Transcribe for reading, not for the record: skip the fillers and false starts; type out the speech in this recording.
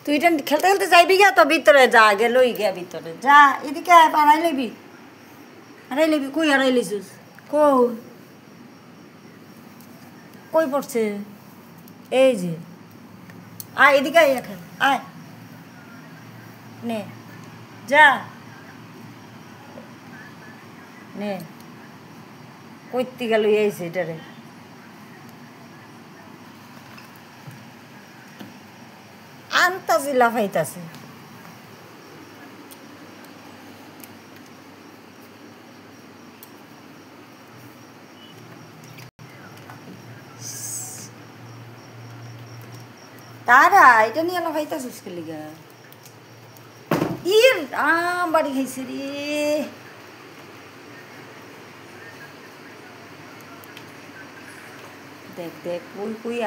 তুই এটা খেলতে খেলতে যাইবি গা তো ভিতরে যা গেলই গিয়া ভিতরে যা এদিকে হারাই লইবি কই হারাই লইছিস কই কই পড়ছে এই যে আয় এদিকে আয় এখন আয় নে যা নে কইতে গেল এইছে এটারে আনতাছি লাফাইতাছে তারা এটা নিয়ে লাফাইতাছিস কে লিগা ইর বাড়ি খাইছে রে দেখ দেখ কই কই